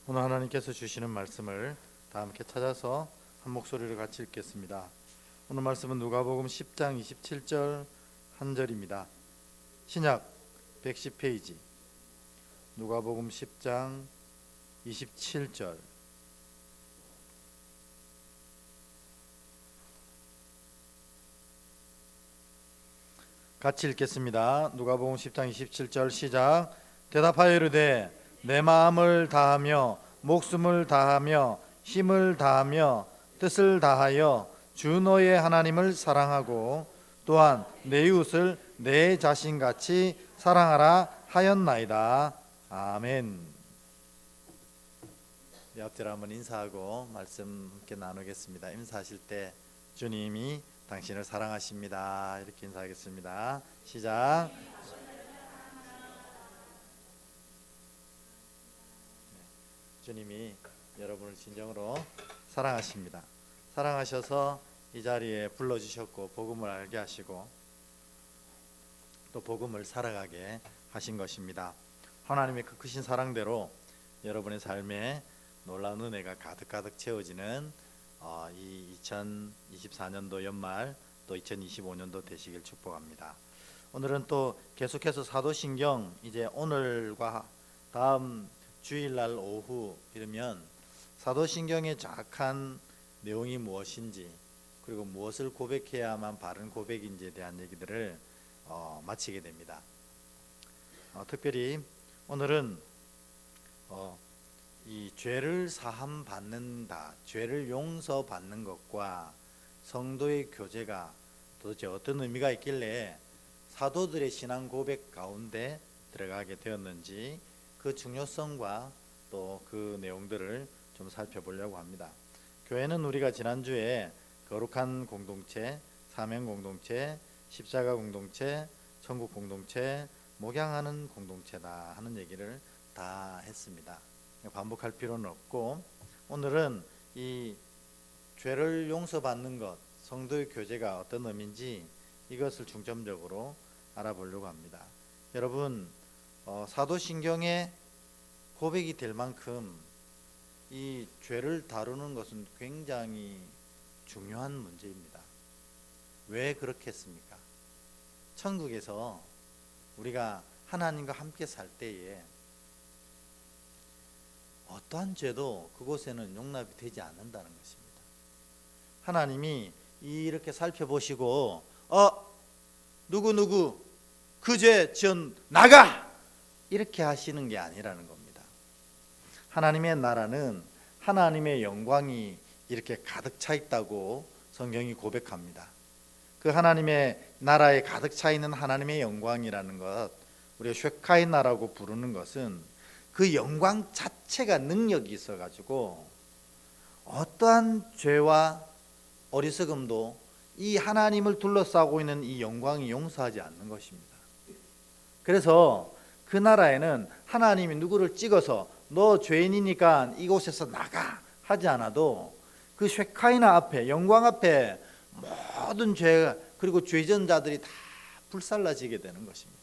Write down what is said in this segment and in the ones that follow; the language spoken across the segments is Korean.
오늘 하나님께서 주시는 말씀을 다 함께 찾아서 한 목소리로 같이 읽겠습니다. 오늘 말씀은 누가복음 10장 27절 한 절입니다. 신약 110페이지 누가복음 10장 27절. 같이 읽겠습니다. 누가복음 10장 27절 시작. 대답하여 이르되 내 마음을 다하며 목숨을 다하며 힘을 다하며 뜻을 다하여 주 너의 하나님을 사랑하고 또한 내 이웃을 내 자신같이 사랑하라 하였나이다. 아멘. 옆뒤로 한번 인사하고 말씀 함께 나누겠습니다. 인사하실 때 주님이 당신을 사랑하십니다. 이렇게 인사하겠습니다. 시작. 주님이 여러분을 진정으로 사랑하십니다. 사랑하셔서 이 자리에 불러주셨고 복음을 알게 하시고 또 복음을 살아가게 하신 것입니다. 하나님의 그 크신 사랑대로 여러분의 삶에 놀라운 은혜가 가득가득 채워지는 이 2024년도 연말 또 2025년도 되시길 축복합니다. 오늘은 또 계속해서 사도신경 이제 오늘과 다음 주일날 오후 이르면 사도신경의 정확한 내용이 무엇인지 그리고 무엇을 고백해야만 바른 고백인지에 대한 얘기들을 마치게 됩니다. 특별히 오늘은 이 죄를 사함 받는다, 죄를 용서받는 것과 성도의 교제가 도대체 어떤 의미가 있길래 사도들의 신앙 고백 가운데 들어가게 되었는지 그 중요성과 또 그 내용들을 좀 살펴보려고 합니다. 교회는 우리가 지난주에 거룩한 공동체, 사명 공동체, 십자가 공동체, 천국 공동체, 목양하는 공동체다 하는 얘기를 다 했습니다. 반복할 필요는 없고 오늘은 이 죄를 용서받는 것, 성도의 교제가 어떤 의미인지 이것을 중점적으로 알아보려고 합니다. 여러분, 사도신경의 고백이 될 만큼 이 죄를 다루는 것은 굉장히 중요한 문제입니다. 왜 그렇겠습니까? 천국에서 우리가 하나님과 함께 살 때에 어떠한 죄도 그곳에는 용납이 되지 않는다는 것입니다. 하나님이 이렇게 살펴보시고 누구 그 죄 지은 나가! 이렇게 하시는 게 아니라는 겁니다. 하나님의 나라는 하나님의 영광이 이렇게 가득 차 있다고 성경이 고백합니다. 그 하나님의 나라에 가득 차 있는 하나님의 영광이라는 것, 우리가 쉐카이나라고 부르는 것은 그 영광 자체가 능력이 있어가지고 어떠한 죄와 어리석음도 이 하나님을 둘러싸고 있는 이 영광이 용서하지 않는 것입니다. 그래서 그 나라에는 하나님이 누구를 찍어서 너 죄인이니까 이곳에서 나가 하지 않아도 그 쉐카이나 앞에, 영광 앞에 모든 죄 그리고 죄전자들이 다 불살라지게 되는 것입니다.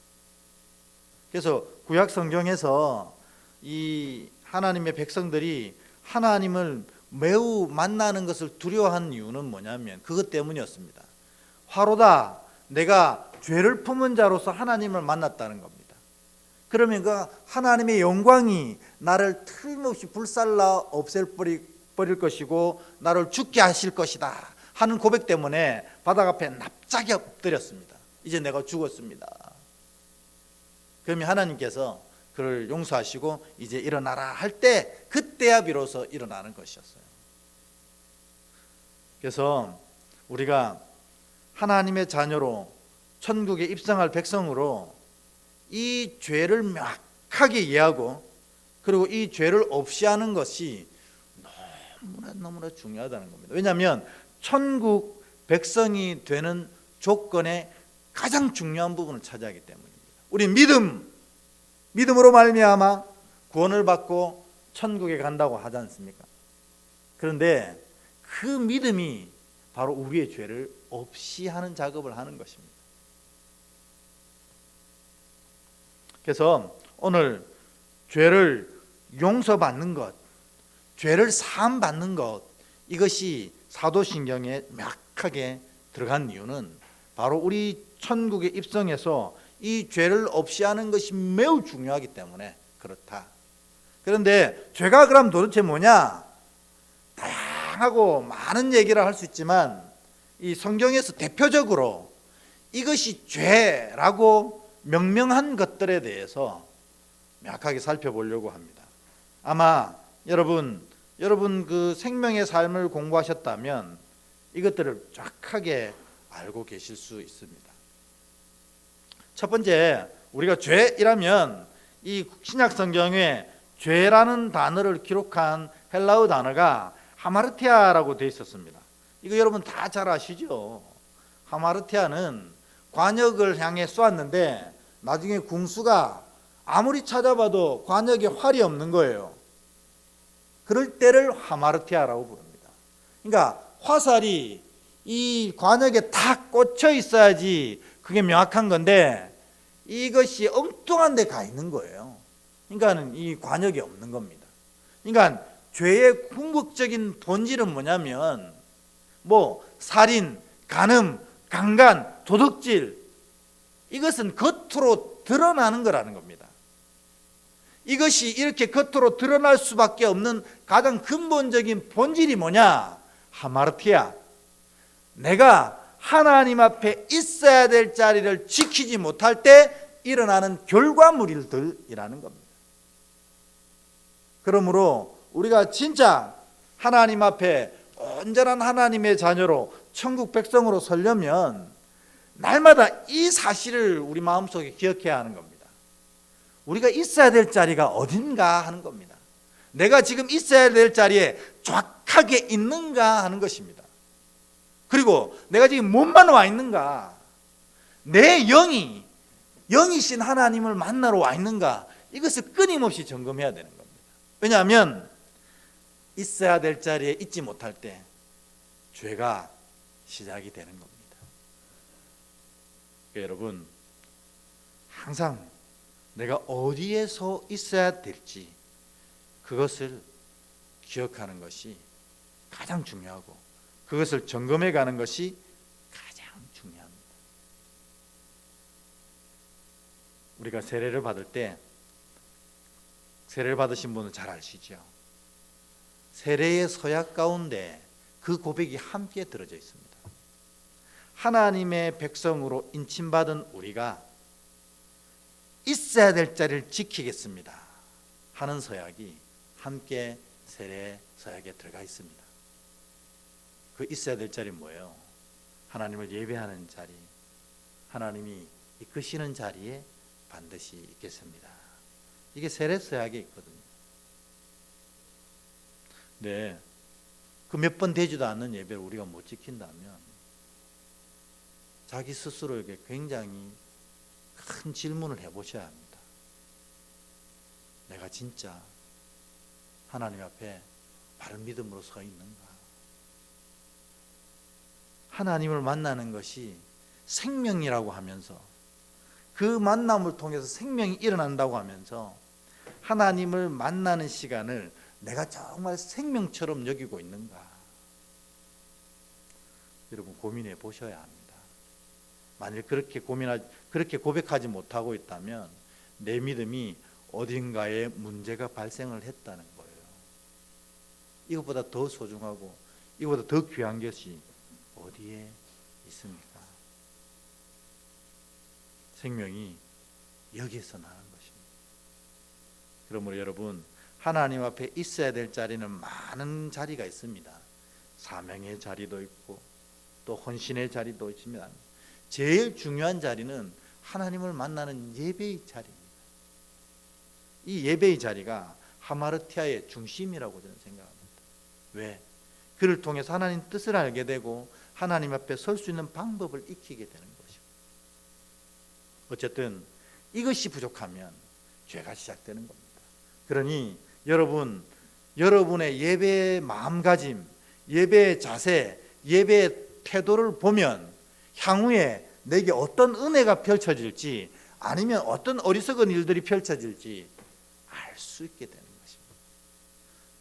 그래서 구약 성경에서 이 하나님의 백성들이 하나님을 매우 만나는 것을 두려워하는 이유는 뭐냐면 그것 때문이었습니다. 화로다, 내가 죄를 품은 자로서 하나님을 만났다는 겁니다. 그러면 그 하나님의 영광이 나를 틀림없이 불살라 없애버릴 것이고 나를 죽게 하실 것이다 하는 고백 때문에 바닥 앞에 납작이 엎드렸습니다. 이제 내가 죽었습니다. 그러면 하나님께서 그를 용서하시고 이제 일어나라 할 때 그때야 비로소 일어나는 것이었어요. 그래서 우리가 하나님의 자녀로 천국에 입성할 백성으로 이 죄를 명확하게 이해하고 그리고 이 죄를 없이 하는 것이 너무나 중요하다는 겁니다. 왜냐하면 천국 백성이 되는 조건의 가장 중요한 부분을 차지하기 때문입니다. 우리 믿음으로 말미암아 구원을 받고 천국에 간다고 하지 않습니까? 그런데 그 믿음이 바로 우리의 죄를 없이 하는 작업을 하는 것입니다. 그래서 오늘 죄를 용서받는 것, 죄를 사함 받는 것, 이것이 사도신경에 명확하게 들어간 이유는 바로 우리 천국에 입성해서 이 죄를 없이 하는 것이 매우 중요하기 때문에 그렇다. 그런데 죄가 그럼 도대체 뭐냐? 다양하고 많은 얘기를 할 수 있지만 이 성경에서 대표적으로 이것이 죄라고 명명한 것들에 대해서 명확하게 살펴보려고 합니다. 아마 여러분 그 생명의 삶을 공부하셨다면 이것들을 정확하게 알고 계실 수 있습니다. 첫 번째, 우리가 죄이라면 이 신약 성경에 죄라는 단어를 기록한 헬라어 단어가 하마르티아라고 되어 있었습니다. 이거 여러분 다 잘 아시죠? 하마르티아는 관역을 향해 쏘았는데 나중에 궁수가 아무리 찾아봐도 관역에 활이 없는 거예요. 그럴 때를 하마르티아라고 부릅니다. 그러니까 화살이 이 관역에 다 꽂혀 있어야지 그게 명확한 건데 이것이 엉뚱한 데 가 있는 거예요. 그러니까 이 관역이 없는 겁니다. 그러니까 죄의 궁극적인 본질은 뭐냐면 살인, 간음, 강간, 도둑질, 이것은 겉으로 드러나는 거라는 겁니다. 이것이 이렇게 겉으로 드러날 수밖에 없는 가장 근본적인 본질이 뭐냐? 하마르티아. 내가 하나님 앞에 있어야 될 자리를 지키지 못할 때 일어나는 결과물들이라는 겁니다. 그러므로 우리가 진짜 하나님 앞에 온전한 하나님의 자녀로 천국 백성으로 서려면 날마다 이 사실을 우리 마음속에 기억해야 하는 겁니다. 우리가 있어야 될 자리가 어딘가 하는 겁니다. 내가 지금 있어야 될 자리에 정확하게 있는가 하는 것입니다. 그리고 내가 지금 몸만 와 있는가, 내 영이신 하나님을 만나러 와 있는가, 이것을 끊임없이 점검해야 되는 겁니다. 왜냐하면 있어야 될 자리에 있지 못할 때 죄가 시작이 되는 겁니다. 여러분, 항상 내가 어디에서 있어야 될지 그것을 기억하는 것이 가장 중요하고 그것을 점검해 가는 것이 가장 중요합니다. 우리가 세례를 받을 때, 세례를 받으신 분은 잘 아시죠? 세례의 서약 가운데 그 고백이 함께 들어져 있습니다. 하나님의 백성으로 인침받은 우리가 있어야 될 자리를 지키겠습니다 하는 서약이 함께 세례 서약에 들어가 있습니다. 그 있어야 될 자리 뭐예요? 하나님을 예배하는 자리, 하나님이 이끄시는 자리에 반드시 있겠습니다. 이게 세례 서약에 있거든요. 네, 그 몇 번 되지도 않는 예배를 우리가 못 지킨다면 자기 스스로에게 굉장히 큰 질문을 해보셔야 합니다. 내가 진짜 하나님 앞에 바른 믿음으로 서 있는가? 하나님을 만나는 것이 생명이라고 하면서 그 만남을 통해서 생명이 일어난다고 하면서 하나님을 만나는 시간을 내가 정말 생명처럼 여기고 있는가? 여러분 고민해 보셔야 합니다. 만일 그렇게 고백하지 못하고 있다면 내 믿음이 어딘가에 문제가 발생을 했다는 거예요. 이것보다 더 소중하고 이것보다 더 귀한 것이 어디에 있습니까? 생명이 여기에서 나는 것입니다. 그러므로 여러분, 하나님 앞에 있어야 될 자리는 많은 자리가 있습니다. 사명의 자리도 있고 또 헌신의 자리도 있습니다. 제일 중요한 자리는 하나님을 만나는 예배의 자리입니다. 이 예배의 자리가 하마르티아의 중심이라고 저는 생각합니다. 왜? 그를 통해서 하나님 뜻을 알게 되고 하나님 앞에 설 수 있는 방법을 익히게 되는 것이고, 어쨌든 이것이 부족하면 죄가 시작되는 겁니다. 그러니 여러분의 예배의 마음가짐, 예배의 자세, 예배의 태도를 보면 향후에 내게 어떤 은혜가 펼쳐질지 아니면 어떤 어리석은 일들이 펼쳐질지 알 수 있게 되는 것입니다.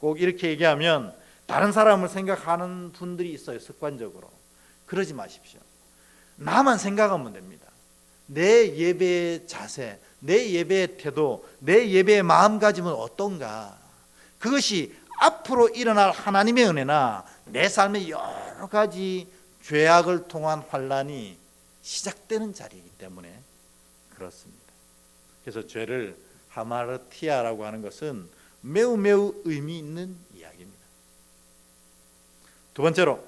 꼭 이렇게 얘기하면 다른 사람을 생각하는 분들이 있어요. 습관적으로. 그러지 마십시오. 나만 생각하면 됩니다. 내 예배의 자세, 내 예배의 태도, 내 예배의 마음가짐은 어떤가. 그것이 앞으로 일어날 하나님의 은혜나 내 삶의 여러 가지 죄악을 통한 환난이 시작되는 자리이기 때문에 그렇습니다. 그래서 죄를 하마르티아라고 하는 것은 매우 매우 의미 있는 이야기입니다. 두 번째로,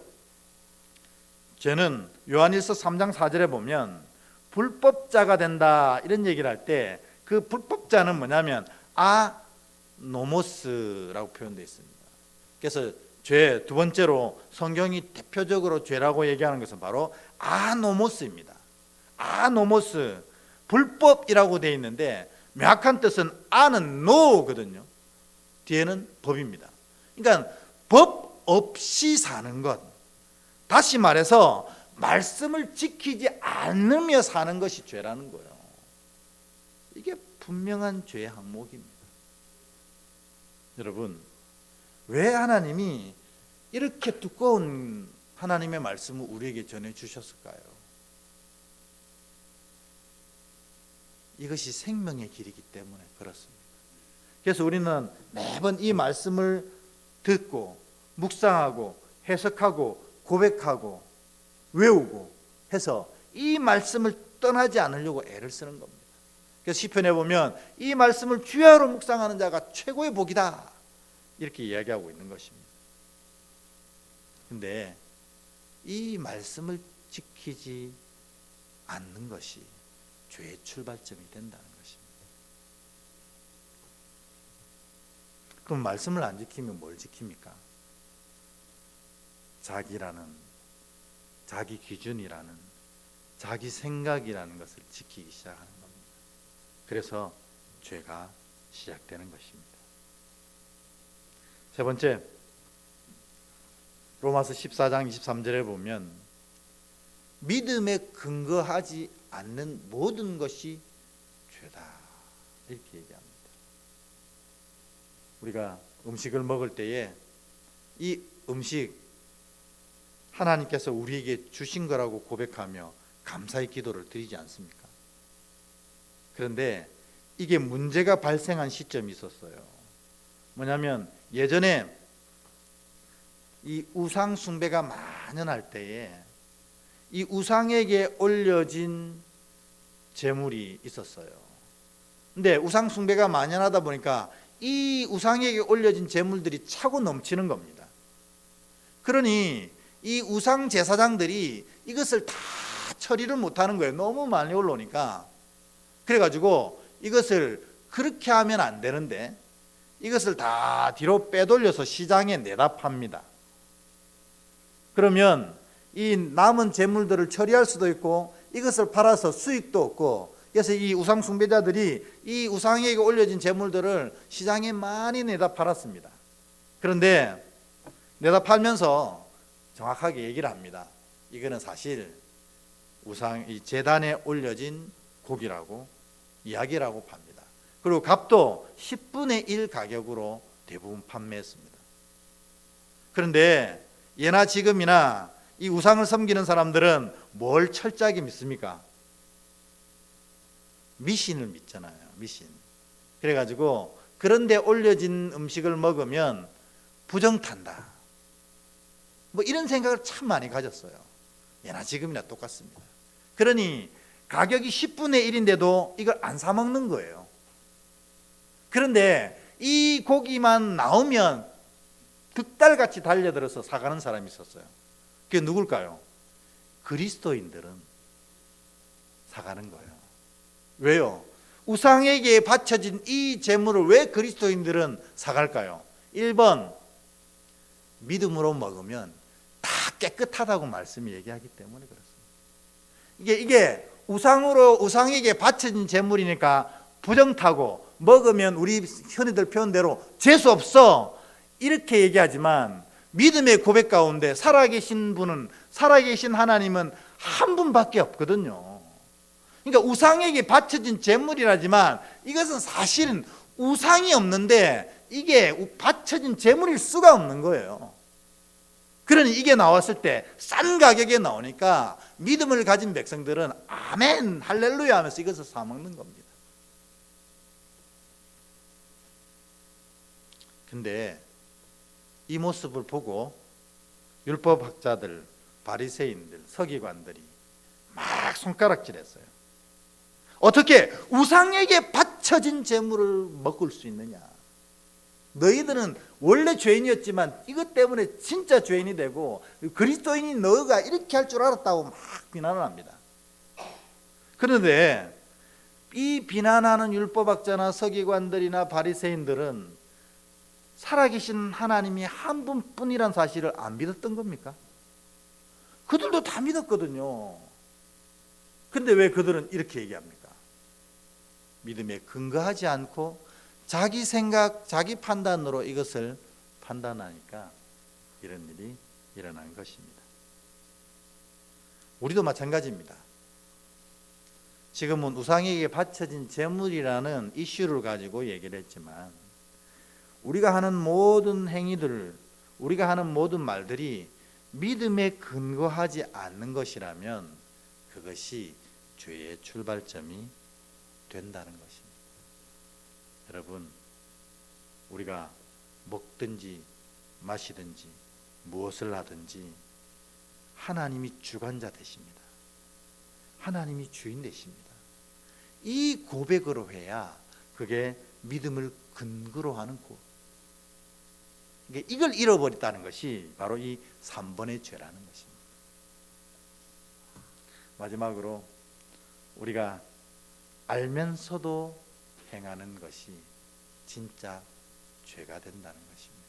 죄는 요한일서 3장 4절에 보면 불법자가 된다 이런 얘기를 할 때 그 불법자는 뭐냐면 아노모스라고 표현되어 있습니다. 그래서 죄 두 번째로 성경이 대표적으로 죄라고 얘기하는 것은 바로 아노모스입니다. 아노모스, 불법이라고 되어 있는데 명확한 뜻은 아는 no거든요. 뒤에는 법입니다. 그러니까 법 없이 사는 것, 다시 말해서 말씀을 지키지 않으며 사는 것이 죄라는 거예요. 이게 분명한 죄의 항목입니다. 여러분, 왜 하나님이 이렇게 두꺼운 하나님의 말씀을 우리에게 전해주셨을까요? 이것이 생명의 길이기 때문에 그렇습니다. 그래서 우리는 매번 이 말씀을 듣고 묵상하고 해석하고 고백하고 외우고 해서 이 말씀을 떠나지 않으려고 애를 쓰는 겁니다. 그래서 시편에 보면 이 말씀을 주야로 묵상하는 자가 최고의 복이다 이렇게 이야기하고 있는 것입니다. 그런데 이 말씀을 지키지 않는 것이 죄의 출발점이 된다는 것입니다. 그럼 말씀을 안 지키면 뭘 지킵니까? 자기라는, 자기 기준이라는, 자기 생각이라는 것을 지키기 시작하는 겁니다. 그래서 죄가 시작되는 것입니다. 세 번째, 로마서 14장 23절에 보면 믿음에 근거하지 않는 모든 것이 죄다 이렇게 얘기합니다. 우리가 음식을 먹을 때에 이 음식 하나님께서 우리에게 주신 거라고 고백하며 감사의 기도를 드리지 않습니까? 그런데 이게 문제가 발생한 시점이 있었어요. 뭐냐면 예전에 이 우상 숭배가 만연할 때에 이 우상에게 올려진 제물이 있었어요. 근데 우상 숭배가 만연하다 보니까 이 우상에게 올려진 제물들이 차고 넘치는 겁니다. 그러니 이 우상 제사장들이 이것을 다 처리를 못하는 거예요. 너무 많이 올라오니까. 그래가지고 이것을 그렇게 하면 안 되는데 이것을 다 뒤로 빼돌려서 시장에 내다 팝니다. 그러면 이 남은 재물들을 처리할 수도 있고 이것을 팔아서 수익도 얻고, 그래서 이 우상 숭배자들이 이 우상에게 올려진 재물들을 시장에 많이 내다 팔았습니다. 그런데 내다 팔면서 정확하게 얘기를 합니다. 이거는 사실 우상 이 제단에 올려진 고기라고 이야기라고 팝니다. 그리고 값도 10분의 1 가격으로 대부분 판매했습니다. 그런데 예나 지금이나 이 우상을 섬기는 사람들은 뭘 철저하게 믿습니까? 미신을 믿잖아요. 미신. 그래가지고 그런데 올려진 음식을 먹으면 부정탄다, 뭐 이런 생각을 참 많이 가졌어요. 예나 지금이나 똑같습니다. 그러니 가격이 10분의 1인데도 이걸 안 사 먹는 거예요. 그런데 이 고기만 나오면 득달같이 달려들어서 사가는 사람이 있었어요. 그게 누굴까요? 그리스도인들은 사가는 거예요. 왜요? 우상에게 바쳐진 이 재물을 왜 그리스도인들은 사갈까요? 1번, 믿음으로 먹으면 다 깨끗하다고 말씀이 얘기하기 때문에 그렇습니다. 이게 우상에게 바쳐진 재물이니까 부정타고 먹으면 우리 흔히들 표현대로 재수 없어 이렇게 얘기하지만, 믿음의 고백 가운데 살아계신 분은, 살아계신 하나님은 한 분밖에 없거든요. 그러니까 우상에게 바쳐진 재물이라지만 이것은 사실은 우상이 없는데 이게 바쳐진 재물일 수가 없는 거예요. 그러니 이게 나왔을 때 싼 가격에 나오니까 믿음을 가진 백성들은 아멘 할렐루야 하면서 이것을 사 먹는 겁니다. 근데 이 모습을 보고 율법학자들, 바리새인들, 서기관들이 막 손가락질했어요. 어떻게 우상에게 바쳐진 재물을 먹을 수 있느냐? 너희들은 원래 죄인이었지만 이것 때문에 진짜 죄인이 되고 그리스도인인 너가 이렇게 할 줄 알았다고 막 비난을 합니다. 그런데 이 비난하는 율법학자나 서기관들이나 바리새인들은 살아계신 하나님이 한 분뿐이란 사실을 안 믿었던 겁니까? 그들도 다 믿었거든요. 근데 왜 그들은 이렇게 얘기합니까? 믿음에 근거하지 않고 자기 생각, 자기 판단으로 이것을 판단하니까 이런 일이 일어난 것입니다. 우리도 마찬가지입니다. 지금은 우상에게 바쳐진 재물이라는 이슈를 가지고 얘기를 했지만 우리가 하는 모든 행위들, 우리가 하는 모든 말들이 믿음에 근거하지 않는 것이라면 그것이 죄의 출발점이 된다는 것입니다. 여러분, 우리가 먹든지 마시든지 무엇을 하든지 하나님이 주관자 되십니다. 하나님이 주인 되십니다. 이 고백으로 해야 그게 믿음을 근거로 하는 고백. 이걸 잃어버렸다는 것이 바로 이 3번의 죄라는 것입니다. 마지막으로 우리가 알면서도 행하는 것이 진짜 죄가 된다는 것입니다.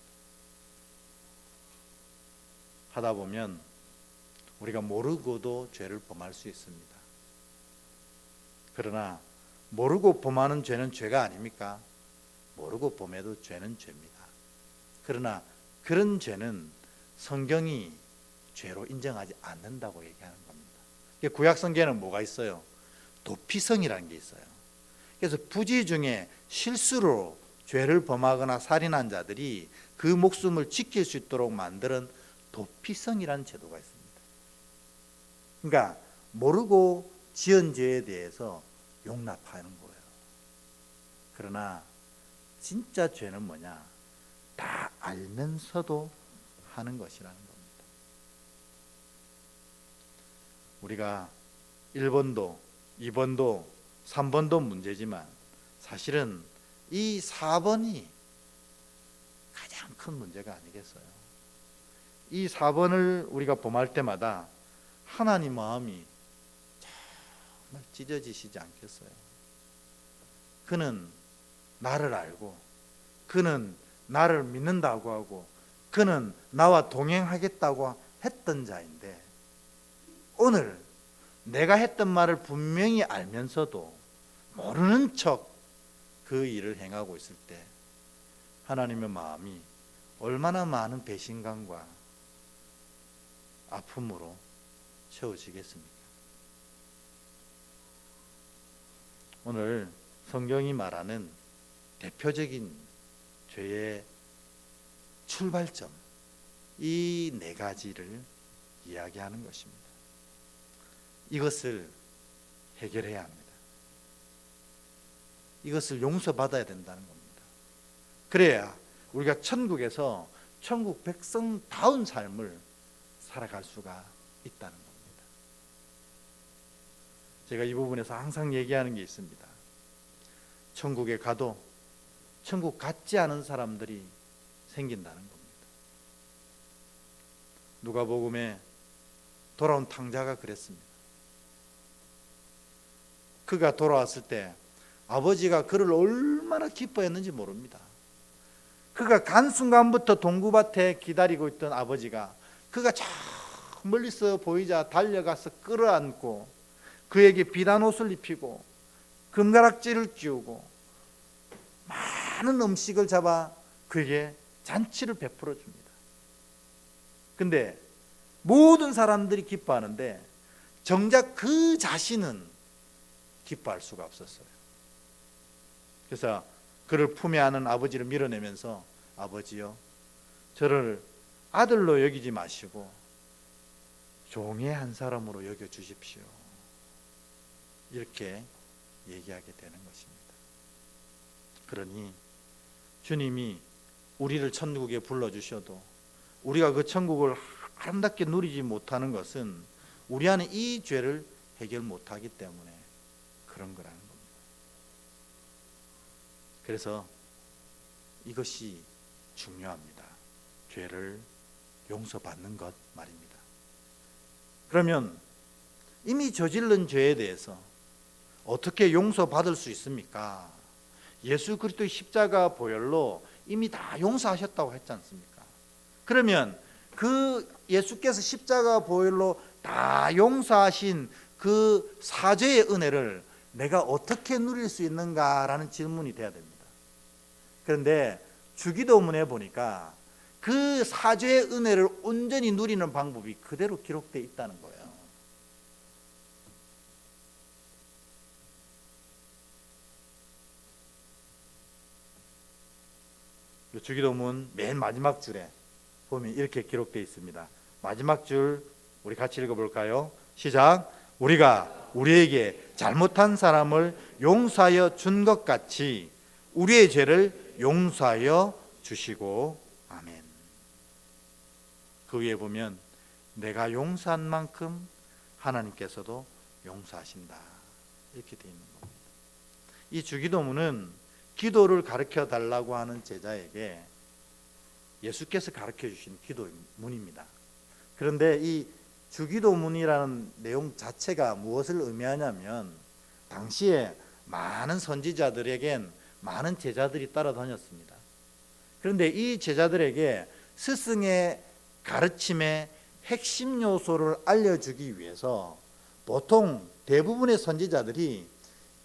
하다 보면 우리가 모르고도 죄를 범할 수 있습니다. 그러나 모르고 범하는 죄는 죄가 아닙니까? 모르고 범해도 죄는 죄입니다. 그러나 그런 죄는 성경이 죄로 인정하지 않는다고 얘기하는 겁니다. 구약 성경에는 뭐가 있어요? 도피성이라는 게 있어요. 그래서 부지 중에 실수로 죄를 범하거나 살인한 자들이 그 목숨을 지킬 수 있도록 만드는 도피성이라는 제도가 있습니다. 그러니까 모르고 지은 죄에 대해서 용납하는 거예요. 그러나 진짜 죄는 뭐냐? 다 알면서도 하는 것이라는 겁니다. 우리가 1번도 2번도 3번도 문제지만 사실은 이 4번이 가장 큰 문제가 아니겠어요? 이 4번을 우리가 범할 때마다 하나님 마음이 정말 찢어지시지 않겠어요? 그는 나를 알고 그는 나를 믿는다고 하고 그는 나와 동행하겠다고 했던 자인데 오늘 내가 했던 말을 분명히 알면서도 모르는 척 그 일을 행하고 있을 때 하나님의 마음이 얼마나 많은 배신감과 아픔으로 채워지겠습니까? 오늘 성경이 말하는 대표적인 죄의 출발점, 이 4가지를 이야기하는 것입니다. 이것을 해결해야 합니다. 이것을 용서받아야 된다는 겁니다. 그래야 우리가 천국에서 천국 백성다운 삶을 살아갈 수가 있다는 겁니다. 제가 이 부분에서 항상 얘기하는 게 있습니다. 천국에 가도 천국 같지 않은 사람들이 생긴다는 겁니다. 누가복음에 돌아온 탕자가 그랬습니다. 그가 돌아왔을 때 아버지가 그를 얼마나 기뻐했는지 모릅니다. 그가 간 순간부터 동구밭에 기다리고 있던 아버지가 그가 저 멀리서 보이자 달려가서 끌어안고 그에게 비단 옷을 입히고 금가락지를 끼우고 많은 음식을 잡아 그에게 잔치를 베풀어 줍니다. 근데 모든 사람들이 기뻐하는데 정작 그 자신은 기뻐할 수가 없었어요. 그래서 그를 품에 안은 아버지를 밀어내면서 아버지요, 저를 아들로 여기지 마시고 종의 한 사람으로 여겨 주십시오. 이렇게 얘기하게 되는 것입니다. 그러니 주님이 우리를 천국에 불러주셔도 우리가 그 천국을 아름답게 누리지 못하는 것은 우리 안에 이 죄를 해결 못하기 때문에 그런 거라는 겁니다. 그래서 이것이 중요합니다. 죄를 용서받는 것 말입니다. 그러면 이미 저지른 죄에 대해서 어떻게 용서받을 수 있습니까? 예수 그리스도의 십자가 보혈로 이미 다 용서하셨다고 했지 않습니까? 그러면 그 예수께서 십자가 보혈로 다 용서하신 그 사죄의 은혜를 내가 어떻게 누릴 수 있는가라는 질문이 돼야 됩니다. 그런데 주기도문에 보니까 그 사죄의 은혜를 온전히 누리는 방법이 그대로 기록되어 있다는 거예요. 주기도문 맨 마지막 줄에 보면 이렇게 기록되어 있습니다. 마지막 줄 우리 같이 읽어볼까요? 시작. 우리가 우리에게 잘못한 사람을 용서하여 준 것 같이 우리의 죄를 용서하여 주시고 아멘. 그 위에 보면 내가 용서한 만큼 하나님께서도 용서하신다 이렇게 되어 있는 겁니다. 이 주기도문은 기도를 가르쳐 달라고 하는 제자에게 예수께서 가르쳐 주신 기도문입니다. 그런데 이 주기도문이라는 내용 자체가 무엇을 의미하냐면 당시에 많은 선지자들에겐 많은 제자들이 따라다녔습니다. 그런데 이 제자들에게 스승의 가르침의 핵심 요소를 알려주기 위해서 보통 대부분의 선지자들이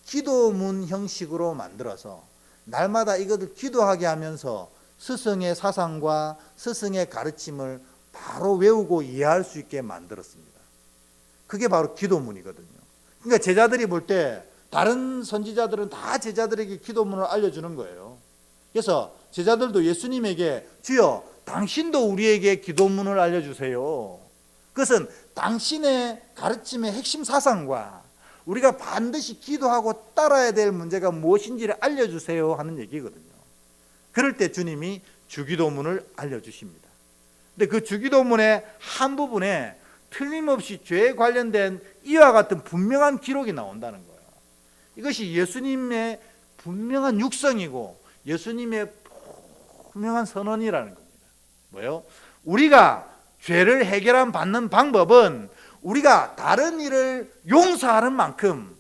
기도문 형식으로 만들어서 날마다 이것을 기도하게 하면서 스승의 사상과 스승의 가르침을 바로 외우고 이해할 수 있게 만들었습니다. 그게 바로 기도문이거든요. 그러니까 제자들이 볼 때 다른 선지자들은 다 제자들에게 기도문을 알려주는 거예요. 그래서 제자들도 예수님에게 주여 당신도 우리에게 기도문을 알려주세요. 그것은 당신의 가르침의 핵심 사상과 우리가 반드시 기도하고 따라야 될 문제가 무엇인지를 알려주세요 하는 얘기거든요. 그럴 때 주님이 주기도문을 알려주십니다. 근데 그 주기도문의 한 부분에 틀림없이 죄에 관련된 이와 같은 분명한 기록이 나온다는 거예요. 이것이 예수님의 분명한 육성이고 예수님의 분명한 선언이라는 겁니다. 뭐요? 우리가 죄를 해결한 받는 방법은 우리가 다른 일을 용서하는 만큼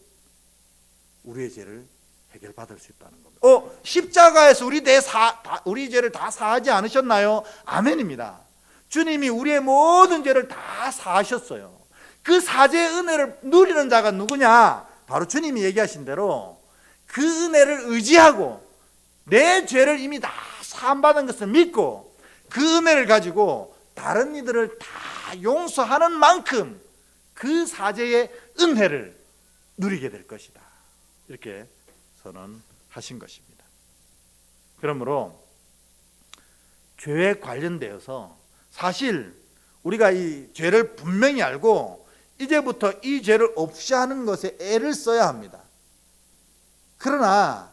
우리의 죄를 해결받을 수 있다는 겁니다. 십자가에서 우리 죄를 다 사하지 않으셨나요? 아멘입니다. 주님이 우리의 모든 죄를 다 사하셨어요. 그 사죄의 은혜를 누리는 자가 누구냐? 바로 주님이 얘기하신 대로 그 은혜를 의지하고 내 죄를 이미 다 사함받은 것을 믿고 그 은혜를 가지고 다른 이들을 다 용서하는 만큼 그 사죄의 은혜를 누리게 될 것이다. 이렇게 선언하신 것입니다. 그러므로 죄에 관련되어서 사실 우리가 이 죄를 분명히 알고 이제부터 이 죄를 없이 하는 것에 애를 써야 합니다. 그러나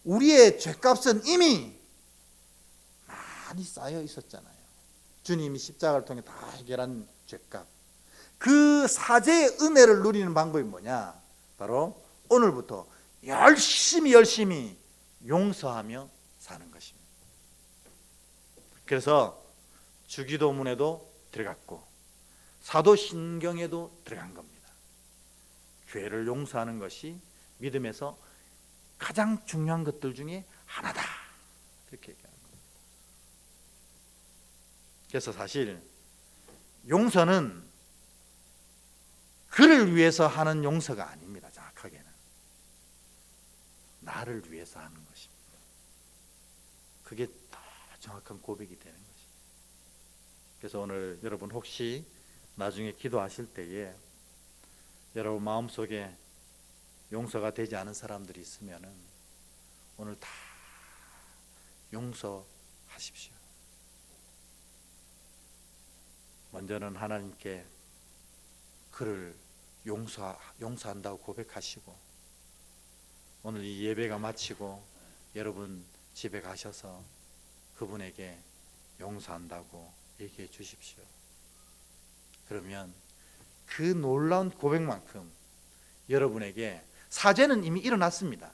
우리의 죄값은 이미 많이 쌓여 있었잖아요. 주님이 십자가를 통해 다 해결한 죄값. 그 사죄의 은혜를 누리는 방법이 뭐냐? 바로 오늘부터 열심히 용서하며 사는 것입니다. 그래서 주기도문에도 들어갔고 사도신경에도 들어간 겁니다. 죄를 용서하는 것이 믿음에서 가장 중요한 것들 중에 하나다. 이렇게 얘기하는 겁니다. 그래서 사실 용서는 그를 위해서 하는 용서가 아닙니다. 정확하게는 나를 위해서 하는 것입니다. 그게 더 정확한 고백이 되는 것입니다. 그래서 오늘 여러분 혹시 나중에 기도하실 때에 여러분 마음속에 용서가 되지 않은 사람들이 있으면 오늘 다 용서하십시오. 먼저는 하나님께 그를 용서한다고 고백하시고, 오늘 이 예배가 마치고 여러분 집에 가셔서 그분에게 용서한다고 얘기해 주십시오. 그러면 그 놀라운 고백만큼 여러분에게 사죄는 이미 일어났습니다.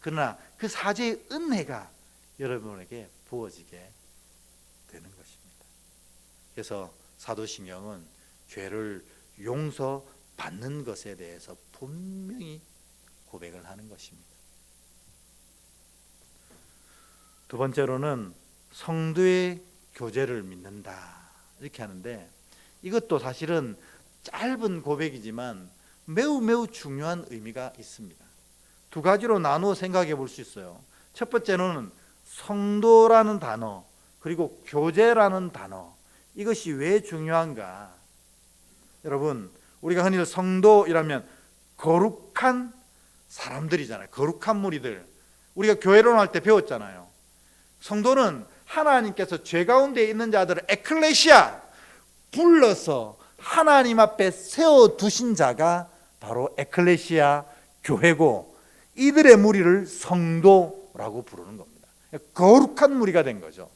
그러나 그 사죄의 은혜가 여러분에게 부어지게 되는 것입니다. 그래서 사도신경은 죄를 용서받는 것에 대해서 분명히 고백을 하는 것입니다. 두 번째로는 성도의 교제를 믿는다, 이렇게 하는데, 이것도 사실은 짧은 고백이지만 매우 중요한 의미가 있습니다. 두 가지로 나누어 생각해 볼 수 있어요. 첫 번째는 성도라는 단어, 그리고 교제라는 단어, 이것이 왜 중요한가? 여러분, 우리가 흔히 성도이라면 거룩한 사람들이잖아요. 거룩한 무리들. 우리가 교회론 할 때 배웠잖아요. 성도는 하나님께서 죄 가운데 있는 자들을 에클레시아, 불러서 하나님 앞에 세워두신 자가 바로 에클레시아, 교회고, 이들의 무리를 성도라고 부르는 겁니다. 거룩한 무리가 된 거죠.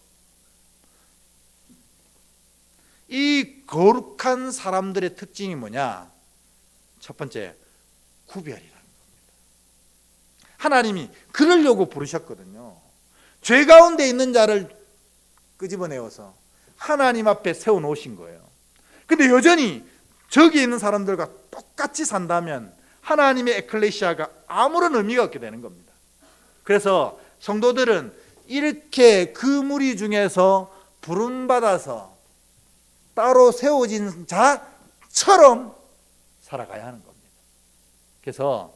이 거룩한 사람들의 특징이 뭐냐? 첫 번째, 구별이라는 겁니다. 하나님이 그러려고 부르셨거든요. 죄 가운데 있는 자를 끄집어내어서 하나님 앞에 세워놓으신 거예요. 근데 여전히 저기 있는 사람들과 똑같이 산다면 하나님의 에클레시아가 아무런 의미가 없게 되는 겁니다. 그래서 성도들은 이렇게 그 무리 중에서 부름받아서 따로 세워진 자처럼 살아가야 하는 겁니다. 그래서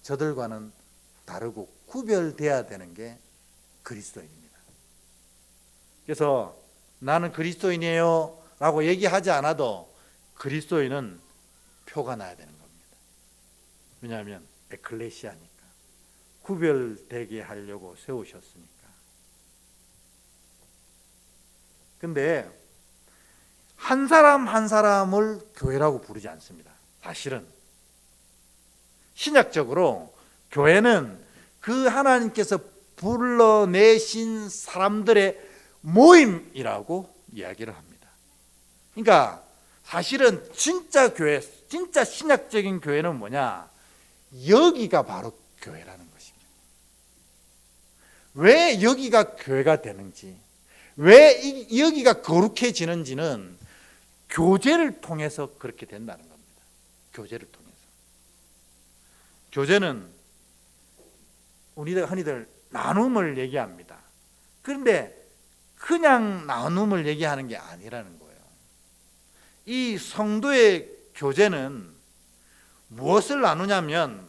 저들과는 다르고 구별돼야 되는 게 그리스도인입니다. 그래서 나는 그리스도인이에요 라고 얘기하지 않아도 그리스도인은 표가 나야 되는 겁니다. 왜냐하면 에클레시아니까, 구별되게 하려고 세우셨으니까. 근데 한 사람 한 사람을 교회라고 부르지 않습니다. 사실은 신약적으로 교회는 그 하나님께서 불러내신 사람들의 모임이라고 이야기를 합니다. 그러니까 사실은 진짜 교회, 진짜 신약적인 교회는 뭐냐? 여기가 바로 교회라는 것입니다. 왜 여기가 교회가 되는지, 왜 여기가 거룩해지는지는 교제를 통해서 그렇게 된다는 겁니다. 교제를 통해서. 교제는 우리가 흔히들 나눔을 얘기합니다. 그런데 그냥 나눔을 얘기하는 게 아니라는 거예요. 이 성도의 교제는 무엇을 나누냐면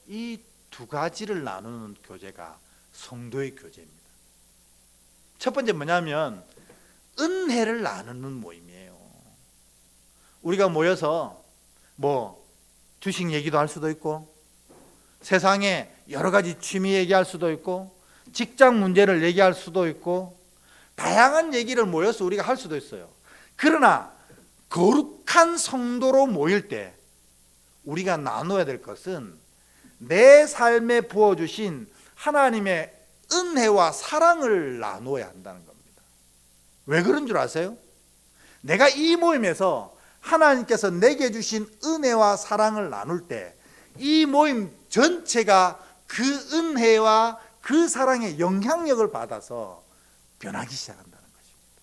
이 두 가지를 나누는 교제가 성도의 교제입니다. 첫 번째 뭐냐면 은혜를 나누는 모임이에요. 우리가 모여서 주식 얘기도 할 수도 있고, 세상에 여러 가지 취미 얘기할 수도 있고, 직장 문제를 얘기할 수도 있고, 다양한 얘기를 모여서 우리가 할 수도 있어요. 그러나 거룩한 성도로 모일 때 우리가 나눠야 될 것은 내 삶에 부어주신 하나님의 은혜와 사랑을 나누어야 한다는 겁니다. 왜 그런 줄 아세요? 내가 이 모임에서 하나님께서 내게 주신 은혜와 사랑을 나눌 때 이 모임 전체가 그 은혜와 그 사랑의 영향력을 받아서 변하기 시작한다는 것입니다.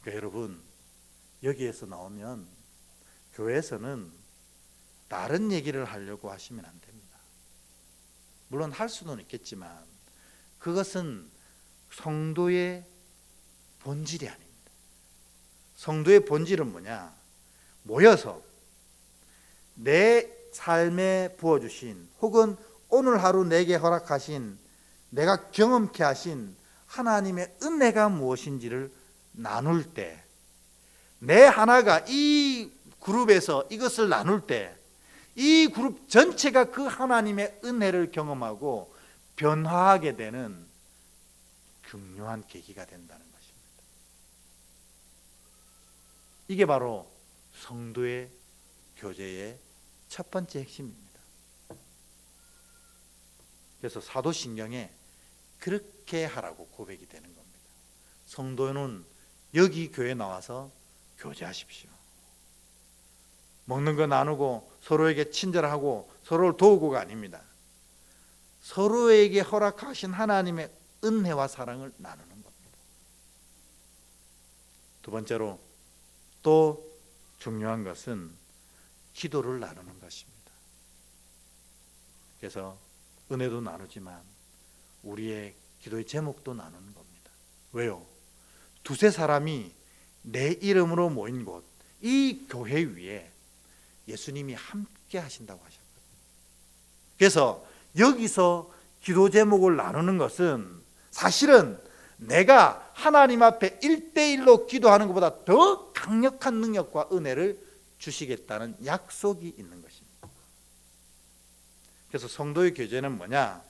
그러니까 여러분, 여기에서 나오면 교회에서는 다른 얘기를 하려고 하시면 안 됩니다. 물론 할 수는 있겠지만 그것은 성도의 본질이 아닙니다. 성도의 본질은 뭐냐? 모여서 내 삶에 부어주신, 혹은 오늘 하루 내게 허락하신, 내가 경험케 하신 하나님의 은혜가 무엇인지를 나눌 때 내 하나가 이 그룹에서 이것을 나눌 때 이 그룹 전체가 그 하나님의 은혜를 경험하고 변화하게 되는 중요한 계기가 된다는 것입니다. 이게 바로 성도의 교제의 첫 번째 핵심입니다. 그래서 사도신경에 그렇게 하라고 고백이 되는 겁니다. 성도는 여기 교회 나와서 교제하십시오. 먹는 거 나누고 서로에게 친절하고 서로를 도우고가 아닙니다. 서로에게 허락하신 하나님의 은혜와 사랑을 나누는 겁니다. 두 번째로 또 중요한 것은 기도를 나누는 것입니다. 그래서 은혜도 나누지만 우리의 기도의 제목도 나누는 겁니다. 왜요? 두세 사람이 내 이름으로 모인 곳, 이 교회 위에 예수님이 함께 하신다고 하셨거든요. 그래서 여기서 기도 제목을 나누는 것은 사실은 내가 하나님 앞에 1대1로 기도하는 것보다 더 강력한 능력과 은혜를 주시겠다는 약속이 있는 것입니다. 그래서 성도의 교제는 뭐냐?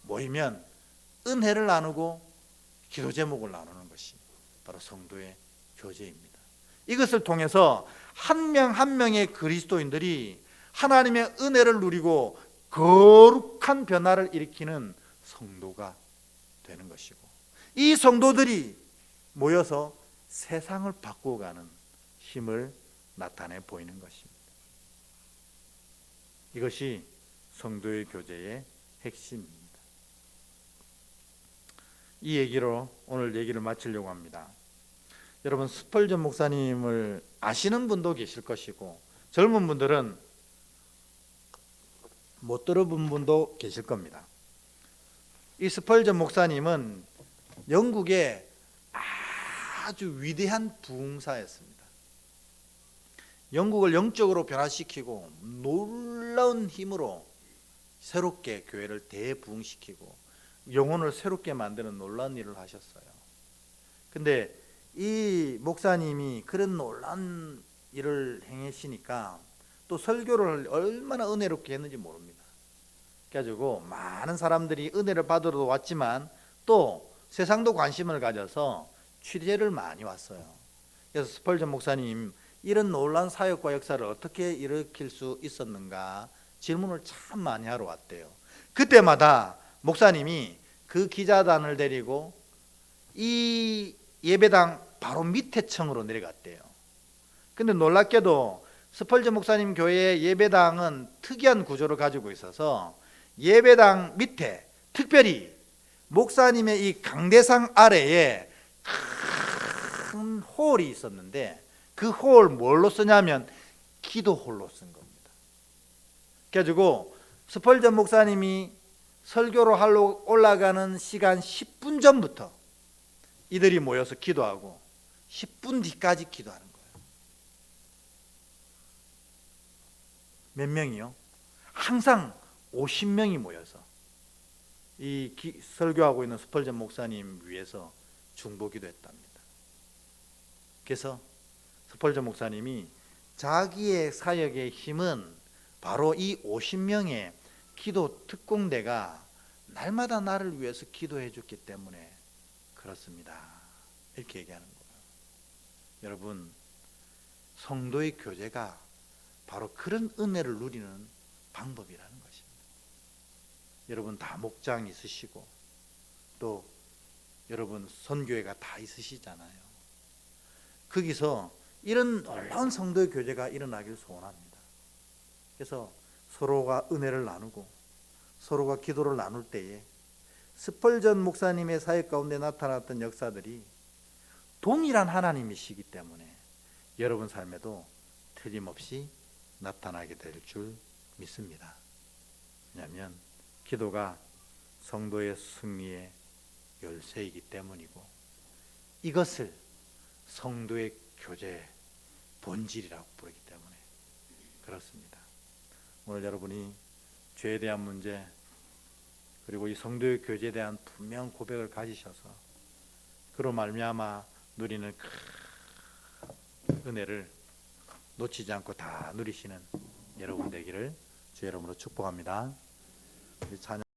모이면 은혜를 나누고 기도 제목을 나누는 것이 바로 성도의 교제입니다. 이것을 통해서 한 명 한 명의 그리스도인들이 하나님의 은혜를 누리고 거룩한 변화를 일으키는 성도가 되는 것이고, 이 성도들이 모여서 세상을 바꾸어가는 힘을 나타내 보이는 것입니다. 이것이 성도의 교제의 핵심입니다. 이 얘기로 오늘 얘기를 마치려고 합니다. 여러분, 스펄전 목사님을 아시는 분도 계실 것이고 젊은 분들은 못 들어본 분도 계실 겁니다. 이 스펄전 목사님은 영국의 아주 위대한 부흥사였습니다. 영국을 영적으로 변화시키고 놀라운 힘으로 새롭게 교회를 대부흥시키고 영혼을 새롭게 만드는 놀라운 일을 하셨어요. 근데 이 목사님이 그런 놀라운 일을 행하시니까 또 설교를 얼마나 은혜롭게 했는지 모릅니다. 그래가지고 많은 사람들이 은혜를 받으러 왔지만 또 세상도 관심을 가져서 취재를 많이 왔어요. 그래서 스펄전 목사님, 이런 놀라운 사역과 역사를 어떻게 일으킬 수 있었는가 질문을 참 많이 하러 왔대요. 그때마다 목사님이 그 기자단을 데리고 이 예배당 바로 밑에 층으로 내려갔대요. 근데 놀랍게도 스펄전 목사님 교회의 예배당은 특이한 구조를 가지고 있어서 예배당 밑에 특별히 목사님의 이 강대상 아래에 큰 홀이 있었는데 그 홀 뭘로 쓰냐면 기도홀로 쓴 겁니다. 그래가지고 스펄전 목사님이 설교로 하러 올라가는 시간 10분 전부터 이들이 모여서 기도하고 10분 뒤까지 기도하는 거예요. 몇 명이요? 항상 50명이 모여서 이 설교하고 있는 스펄전 목사님 위해서 중보기도 했답니다. 그래서 스펄전 목사님이 자기의 사역의 힘은 바로 이 50명의 기도 특공대가 날마다 나를 위해서 기도해 줬기 때문에 그렇습니다. 이렇게 얘기하는 거예요. 여러분, 성도의 교제가 바로 그런 은혜를 누리는 방법이라는 것입니다. 여러분 다 목장 있으시고 또 여러분 선교회가 다 있으시잖아요. 거기서 이런 놀라운 성도의 교제가 일어나길 소원합니다. 그래서 서로가 은혜를 나누고 서로가 기도를 나눌 때에 스펄전 목사님의 사역 가운데 나타났던 역사들이 동일한 하나님이시기 때문에 여러분 삶에도 틀림없이 나타나게 될 줄 믿습니다. 왜냐하면 기도가 성도의 승리의 열쇠이기 때문이고 이것을 성도의 교제의 본질이라고 부르기 때문에 그렇습니다. 오늘 여러분이 죄에 대한 문제 그리고 이 성도의 교제에 대한 분명한 고백을 가지셔서 그로 말미암아 누리는 큰 은혜를 놓치지 않고 다 누리시는 여러분 되기를 주의 이름으로 축복합니다. 우리 찬양